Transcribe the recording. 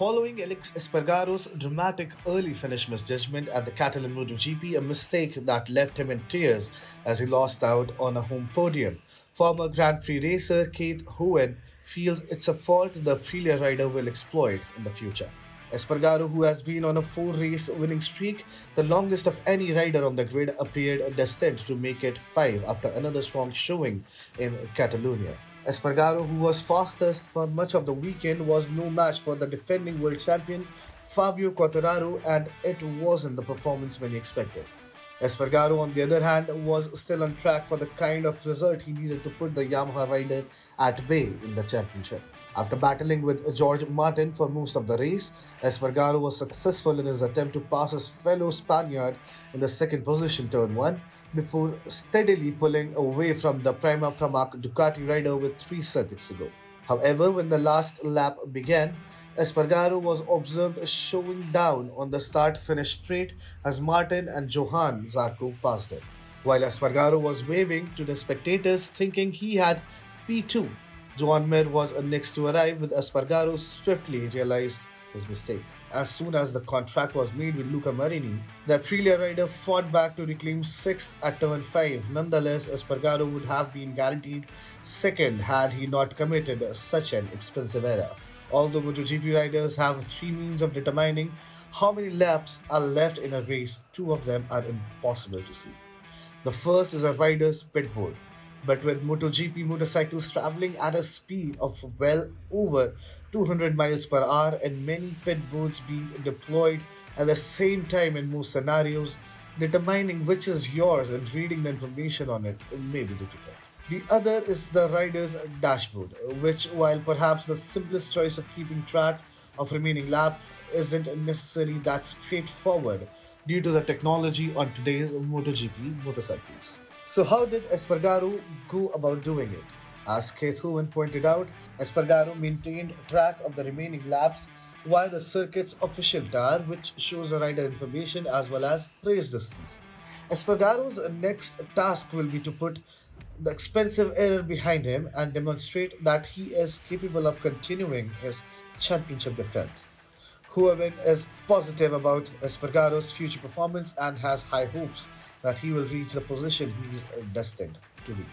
Following Aleix Espargaro's dramatic early finish misjudgment at the Catalan MotoGP, a mistake that left him in tears as he lost out on a home podium, former Grand Prix racer Keith Huewen feels it's a fault the Aprilia rider will exploit in the future. Espargaro, who has been on a four-race winning streak, the longest of any rider on the grid, appeared destined to make it five after another strong showing in Catalonia. Espargaro, who was fastest for much of the weekend, was no match for the defending world champion Fabio Quartararo, and it wasn't the performance many expected. Espargaro, on the other hand, was still on track for the kind of result he needed to put the Yamaha rider at bay in the championship. After battling with George Martin for most of the race, Espargaro was successful in his attempt to pass his fellow Spaniard in the second position turn 1 before steadily pulling away from the Prima Pramac Ducati rider with 3 circuits to go. However, when the last lap began, Espargaro was observed slowing down on the start-finish straight as Martin and Johan Zarco passed him. While Espargaro was waving to the spectators thinking he had P2, Joan Mir was next to arrive with Espargaro swiftly realized his mistake. As soon as the contract was made with Luca Marini, the Aprilia rider fought back to reclaim 6th at turn 5. Nonetheless, Espargaro would have been guaranteed 2nd had he not committed such an expensive error. Although MotoGP riders have 3 means of determining how many laps are left in a race, 2 of them are impossible to see. The first is a rider's pit board. But with MotoGP motorcycles traveling at a speed of well over 200 miles per hour and many pit boards being deployed at the same time in most scenarios, determining which is yours and reading the information on it may be difficult. The other is the rider's dashboard, which, while perhaps the simplest choice of keeping track of remaining laps, isn't necessarily that straightforward due to the technology on today's MotoGP motorcycles. So how did Espargaro go about doing it? As Keith Huewen pointed out, Espargaro maintained track of the remaining laps via the circuit's official tower, which shows the rider information as well as race distance. Espargaro's next task will be to put the expensive error behind him and demonstrate that he is capable of continuing his championship defense. Huewen is positive about Espargaro's future performance and has high hopes that he will reach the position he is destined to be.